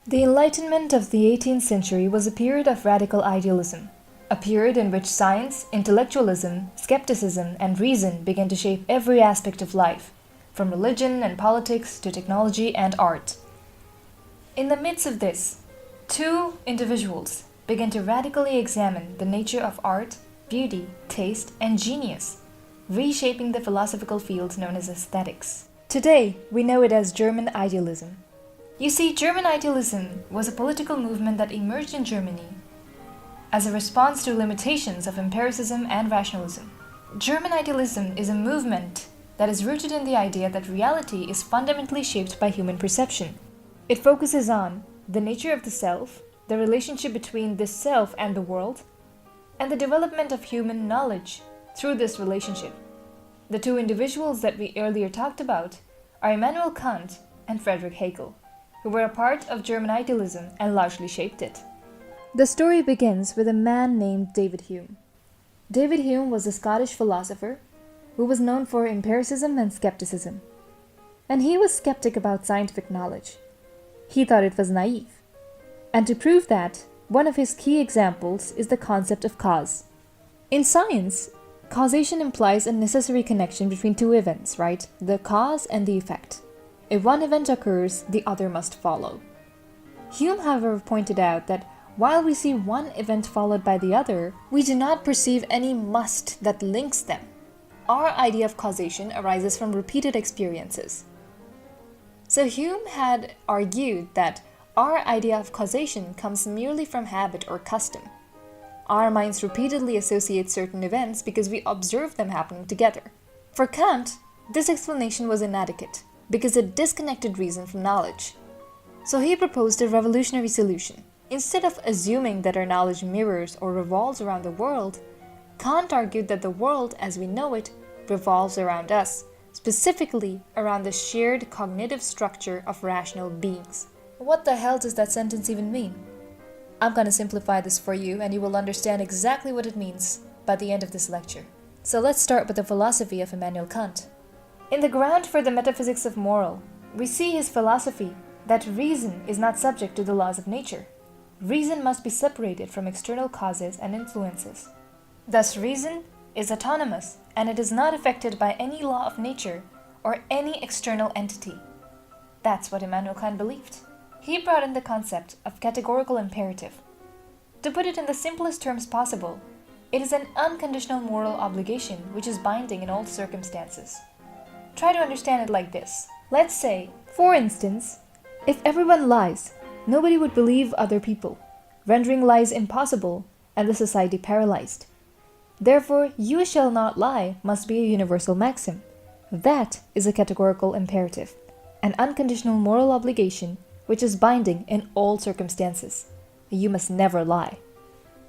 The Enlightenment of the 18th century was a period of radical idealism, a period in which science, intellectualism, skepticism, and reason began to shape every aspect of life, from religion and politics to technology and art. In the midst of this, two individuals began to radically examine the nature of art, beauty, taste, and genius, reshaping the philosophical field known as aesthetics. Today, we know it as German idealism. You see, German idealism was a political movement that emerged in Germany as a response to limitations of empiricism and rationalism. German idealism is a movement that is rooted in the idea that reality is fundamentally shaped by human perception. It focuses on the nature of the self, the relationship between this self and the world, and the development of human knowledge through this relationship. The two individuals that we earlier talked about are Immanuel Kant and Friedrich Hegel, who were a part of German idealism and largely shaped it. The story begins with a man named David Hume. David Hume was a Scottish philosopher who was known for empiricism and skepticism. And he was skeptic about scientific knowledge. He thought it was naive. And to prove that, one of his key examples is the concept of cause. In science, causation implies a necessary connection between two events, right? The cause and the effect. If one event occurs, the other must follow. Hume, however, pointed out that while we see one event followed by the other, we do not perceive any must that links them. Our idea of causation arises from repeated experiences. So Hume had argued that our idea of causation comes merely from habit or custom. Our minds repeatedly associate certain events because we observe them happening together. For Kant, this explanation was inadequate because it disconnected reason from knowledge. So he proposed a revolutionary solution. Instead of assuming that our knowledge mirrors or revolves around the world, Kant argued that the world as we know it revolves around us, specifically around the shared cognitive structure of rational beings. What the hell does that sentence even mean? I'm going to simplify this for you and you will understand exactly what it means by the end of this lecture. So let's start with the philosophy of Immanuel Kant. In the ground for the metaphysics of moral, we see his philosophy that reason is not subject to the laws of nature. Reason must be separated from external causes and influences. Thus, reason is autonomous and it is not affected by any law of nature or any external entity. That's what Immanuel Kant believed. He brought in the concept of categorical imperative. To put it in the simplest terms possible, it is an unconditional moral obligation which is binding in all circumstances. Try to understand it like this. Let's say, for instance, if everyone lies, nobody would believe other people, rendering lies impossible and the society paralyzed. Therefore, you shall not lie must be a universal maxim. That is a categorical imperative, an unconditional moral obligation which is binding in all circumstances. You must never lie.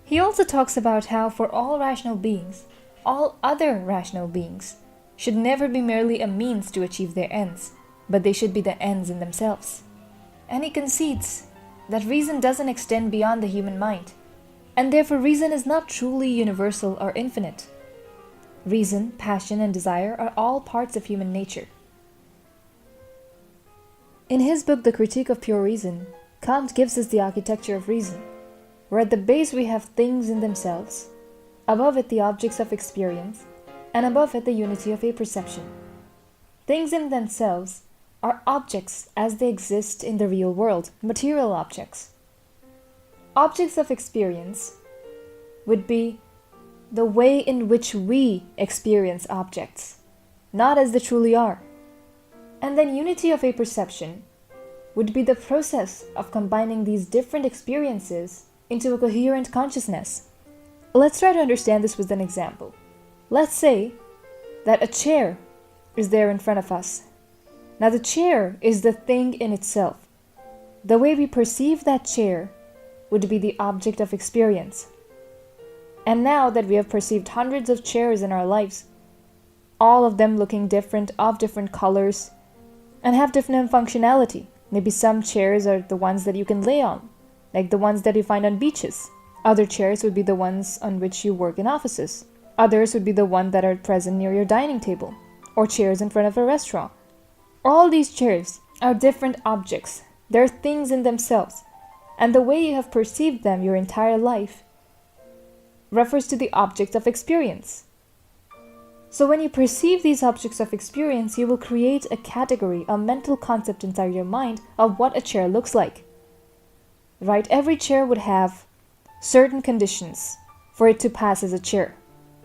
He also talks about how for all rational beings, all other rational beings should never be merely a means to achieve their ends, but they should be the ends in themselves. And he concedes that reason doesn't extend beyond the human mind, and therefore reason is not truly universal or infinite. Reason, passion, and desire are all parts of human nature. In his book, The Critique of Pure Reason, Kant gives us the architecture of reason, where at the base we have things in themselves, above it the objects of experience, and above it the unity of a perception. Things in themselves are objects as they exist in the real world, material objects. Objects of experience would be the way in which we experience objects, not as they truly are. And then unity of a perception would be the process of combining these different experiences into a coherent consciousness. Let's try to understand this with an example. Let's say that a chair is there in front of us. Now the chair is the thing in itself. The way we perceive that chair would be the object of experience. And now that we have perceived hundreds of chairs in our lives, all of them looking different, of different colors, and have different functionality. Maybe some chairs are the ones that you can lay on, like the ones that you find on beaches. Other chairs would be the ones on which you work in offices. Others would be the ones that are present near your dining table, or chairs in front of a restaurant. All these chairs are different objects. They're things in themselves, and the way you have perceived them your entire life refers to the objects of experience. So when you perceive these objects of experience, you will create a category, a mental concept inside your mind of what a chair looks like. Right? Every chair would have certain conditions for it to pass as a chair.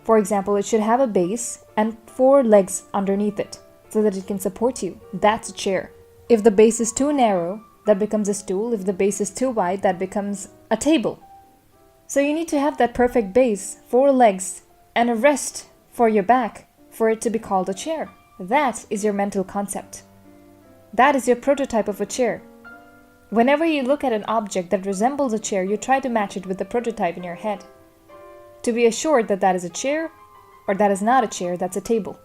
For example, it should have a base and 4 legs underneath it so that it can support you. That's a chair. If the base is too narrow, that becomes a stool. If the base is too wide, that becomes a table. So you need to have that perfect base, 4 legs, and a rest for your back for it to be called a chair. That is your mental concept. That is your prototype of a chair. Whenever you look at an object that resembles a chair, you try to match it with the prototype in your head to be assured that that is a chair, or that is not a chair, that's a table.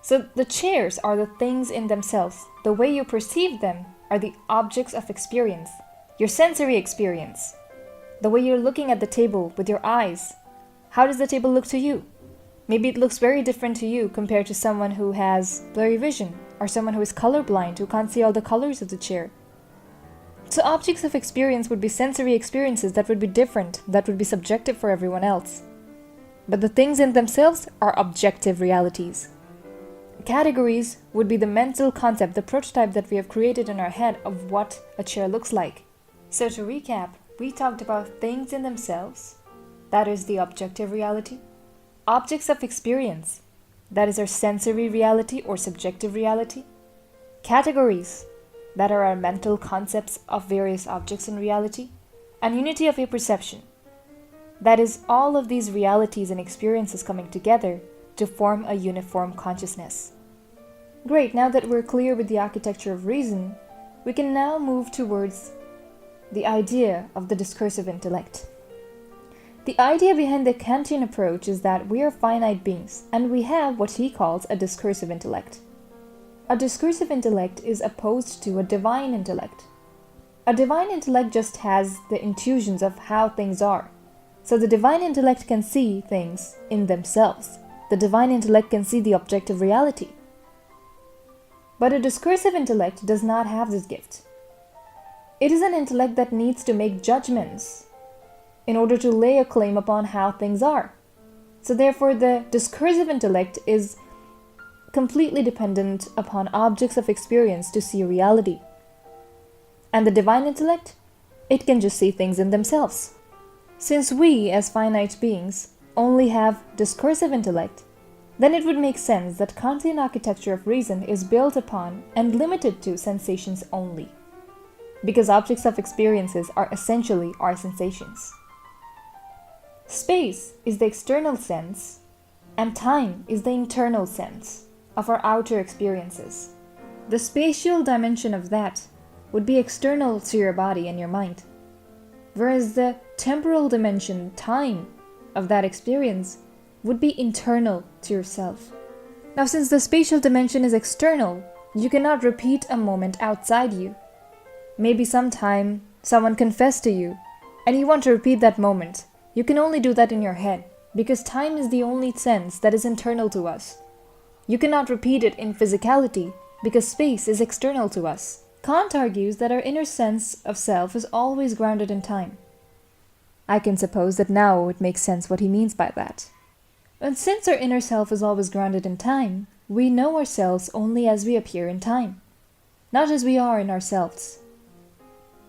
So the chairs are the things in themselves. The way you perceive them are the objects of experience, your sensory experience. The way you're looking at the table with your eyes. How does the table look to you? Maybe it looks very different to you compared to someone who has blurry vision, or someone who is colorblind, who can't see all the colors of the chair. So objects of experience would be sensory experiences that would be different, that would be subjective for everyone else. But the things in themselves are objective realities. Categories would be the mental concept, the prototype that we have created in our head of what a chair looks like. So to recap, we talked about things in themselves, that is the objective reality. Objects of experience, that is our sensory reality or subjective reality. Categories, that are our mental concepts of various objects in reality. And unity of a perception, that is all of these realities and experiences coming together to form a uniform consciousness. Great, now that we're clear with the architecture of reason, we can now move towards the idea of the discursive intellect. The idea behind the Kantian approach is that we are finite beings, and we have what he calls a discursive intellect. A discursive intellect is opposed to a divine intellect. A divine intellect just has the intuitions of how things are. So the divine intellect can see things in themselves. The divine intellect can see the objective reality. But a discursive intellect does not have this gift. It is an intellect that needs to make judgments in order to lay a claim upon how things are. So therefore, the discursive intellect is completely dependent upon objects of experience to see reality. And the divine intellect, it can just see things in themselves. Since we, as finite beings, only have discursive intellect, then it would make sense that Kantian architecture of reason is built upon and limited to sensations only, because objects of experiences are essentially our sensations. Space is the external sense, and time is the internal sense of our outer experiences. The spatial dimension of that would be external to your body and your mind, whereas the temporal dimension, time, of that experience would be internal to yourself. Now, since the spatial dimension is external, you cannot repeat a moment outside you. Maybe sometime someone confessed to you, and you want to repeat that moment. You can only do that in your head, because time is the only sense that is internal to us. You cannot repeat it in physicality, because space is external to us. Kant argues that our inner sense of self is always grounded in time. I can suppose that now it makes sense what he means by that. And since our inner self is always grounded in time, we know ourselves only as we appear in time, not as we are in ourselves.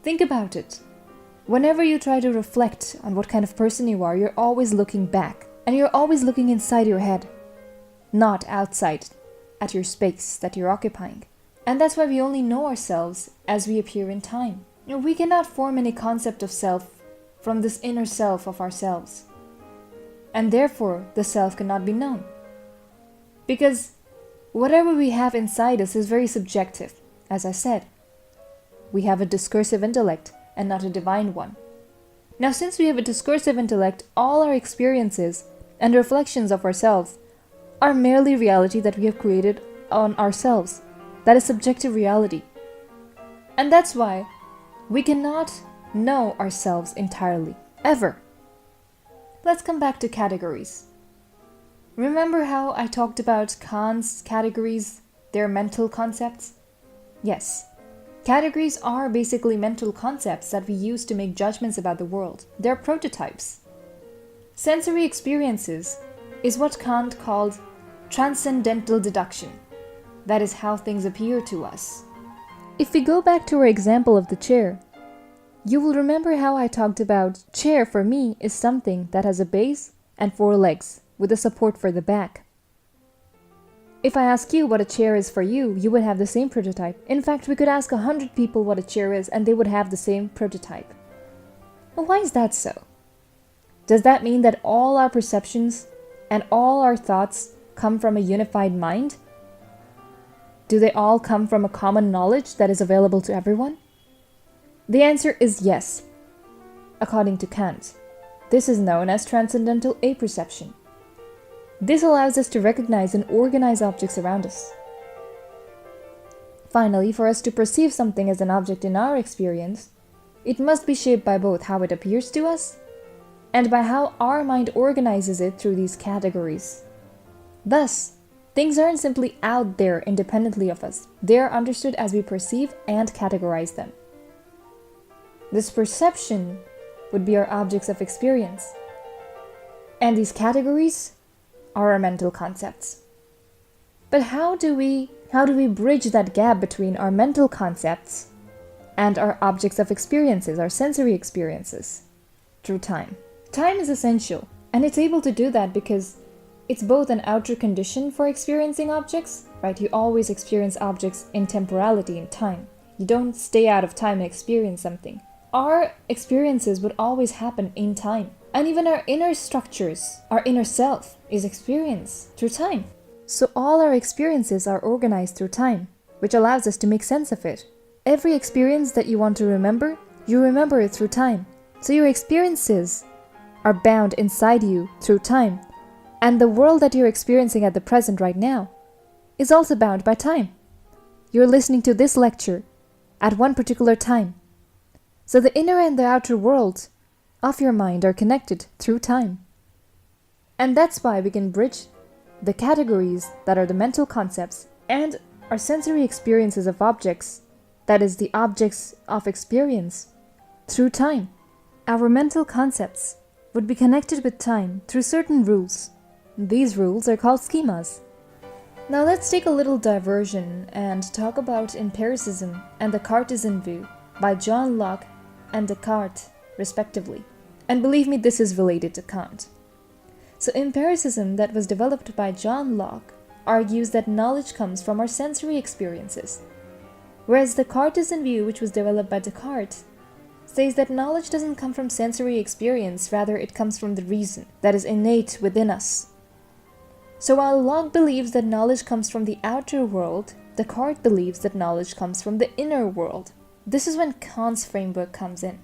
Think about it. Whenever you try to reflect on what kind of person you are, you're always looking back, and you're always looking inside your head, not outside at your space that you're occupying. And that's why we only know ourselves as we appear in time. We cannot form any concept of self from this inner self of ourselves. And therefore, the self cannot be known. Because whatever we have inside us is very subjective, as I said. We have a discursive intellect and not a divine one. Now, since we have a discursive intellect, all our experiences and reflections of ourselves are merely reality that we have created on ourselves. That is subjective reality. And that's why we cannot know ourselves entirely, ever. Let's come back to categories. Remember how I talked about Kant's categories, their mental concepts? Yes. Categories are basically mental concepts that we use to make judgments about the world. They're prototypes. Sensory experiences is what Kant called transcendental deduction. That is how things appear to us. If we go back to our example of the chair, you will remember how I talked about chair for me is something that has a base and 4 legs with a support for the back. If I ask you what a chair is for you, you would have the same prototype. In fact, we could ask 100 people what a chair is and they would have the same prototype. Well, why is that so? Does that mean that all our perceptions and all our thoughts come from a unified mind? Do they all come from a common knowledge that is available to everyone? The answer is yes, according to Kant. This is known as transcendental apperception. This allows us to recognize and organize objects around us. Finally, for us to perceive something as an object in our experience, it must be shaped by both how it appears to us and by how our mind organizes it through these categories. Thus, things aren't simply out there independently of us. They are understood as we perceive and categorize them. This perception would be our objects of experience. And these categories are our mental concepts. But how do we bridge that gap between our mental concepts and our objects of experiences, our sensory experiences? Through time. Time is essential, and it's able to do that because it's both an outer condition for experiencing objects, right? You always experience objects in temporality, in time. You don't stay out of time and experience something. Our experiences would always happen in time. And even our inner structures, our inner self, is experienced through time. So all our experiences are organized through time, which allows us to make sense of it. Every experience that you want to remember, you remember it through time. So your experiences are bound inside you through time. And the world that you're experiencing at the present right now is also bound by time. You're listening to this lecture at one particular time. So the inner and the outer world of your mind are connected through time. And that's why we can bridge the categories that are the mental concepts and our sensory experiences of objects, that is the objects of experience, through time. Our mental concepts would be connected with time through certain rules. These rules are called schemas. Now let's take a little diversion and talk about empiricism and the Cartesian view by John Locke and Descartes, respectively. And believe me, this is related to Kant. So empiricism that was developed by John Locke argues that knowledge comes from our sensory experiences, whereas the Cartesian view, which was developed by Descartes, says that knowledge doesn't come from sensory experience, rather it comes from the reason that is innate within us. So while Locke believes that knowledge comes from the outer world, Descartes believes that knowledge comes from the inner world. This is when Kant's framework comes in.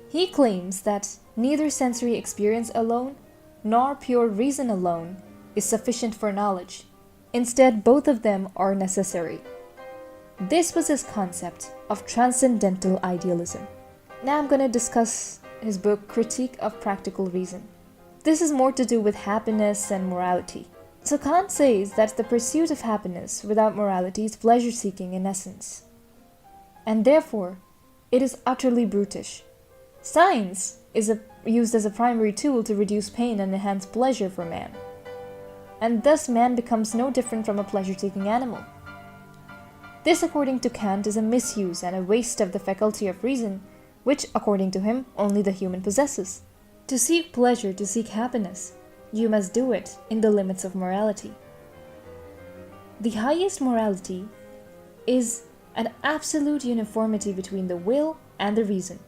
He claims that neither sensory experience alone nor pure reason alone is sufficient for knowledge. Instead, both of them are necessary. This was his concept of transcendental idealism. Now I'm going to discuss his book Critique of Practical Reason. This is more to do with happiness and morality. So Kant says that the pursuit of happiness without morality is pleasure-seeking in essence. And therefore, it is utterly brutish. Science is used as a primary tool to reduce pain and enhance pleasure for man. And thus man becomes no different from a pleasure-seeking animal. This, according to Kant, is a misuse and a waste of the faculty of reason, which, according to him, only the human possesses. To seek pleasure, to seek happiness, you must do it in the limits of morality. The highest morality is an absolute uniformity between the will and the reason,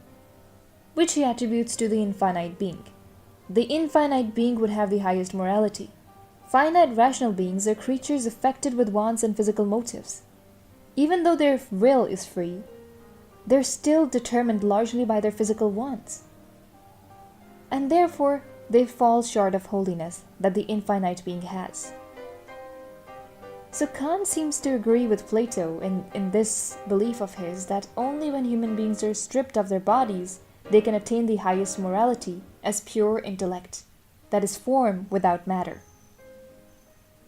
which he attributes to the infinite being. The infinite being would have the highest morality. Finite rational beings are creatures affected with wants and physical motives. Even though their will is free, they're still determined largely by their physical wants. And therefore, they fall short of holiness that the infinite being has. So Kant seems to agree with Plato in this belief of his that only when human beings are stripped of their bodies, they can attain the highest morality as pure intellect, that is form without matter.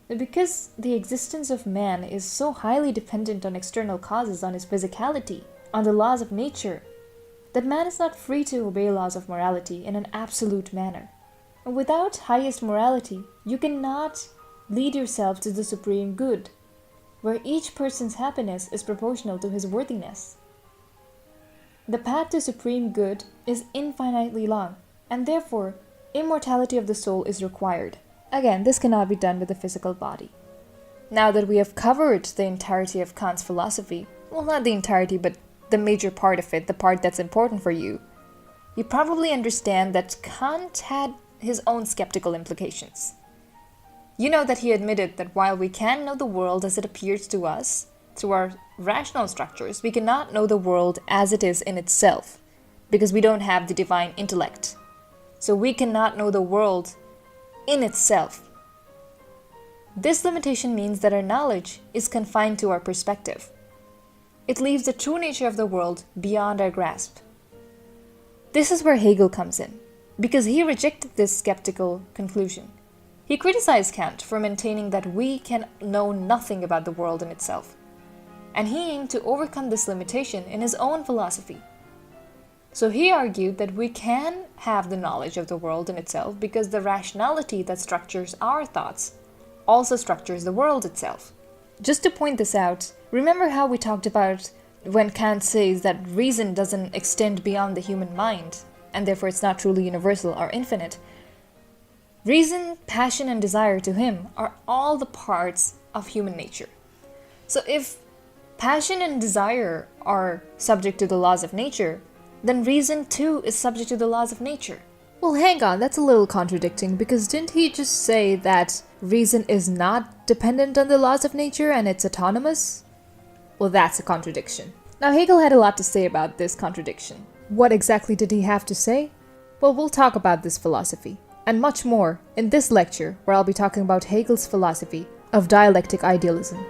Because the existence of man is so highly dependent on external causes, on his physicality, on the laws of nature, that man is not free to obey laws of morality in an absolute manner. And without highest morality, you cannot lead yourself to the supreme good, where each person's happiness is proportional to his worthiness. The path to supreme good is infinitely long, and therefore immortality of the soul is required. Again, this cannot be done with the physical body. Now that we have covered the entirety of Kant's philosophy, well, not the entirety, but the major part of it, the part that's important for you, you probably understand that Kant had his own skeptical implications. You know that he admitted that while we can know the world as it appears to us, through our rational structures, we cannot know the world as it is in itself, because we don't have the divine intellect. So we cannot know the world in itself. This limitation means that our knowledge is confined to our perspective. It leaves the true nature of the world beyond our grasp. This is where Hegel comes in, because he rejected this skeptical conclusion. He criticized Kant for maintaining that we can know nothing about the world in itself, and he aimed to overcome this limitation in his own philosophy. So he argued that we can have the knowledge of the world in itself because the rationality that structures our thoughts also structures the world itself. Just to point this out, remember how we talked about when Kant says that reason doesn't extend beyond the human mind, and therefore it's not truly universal or infinite. Reason, passion, and desire to him are all the parts of human nature. So if passion and desire are subject to the laws of nature, then reason too is subject to the laws of nature. Well, hang on, that's a little contradicting, because didn't he just say that reason is not dependent on the laws of nature and it's autonomous? Well, that's a contradiction. Now, Hegel had a lot to say about this contradiction. What exactly did he have to say? Well, we'll talk about this philosophy, and much more, in this lecture, where I'll be talking about Hegel's philosophy of dialectic idealism.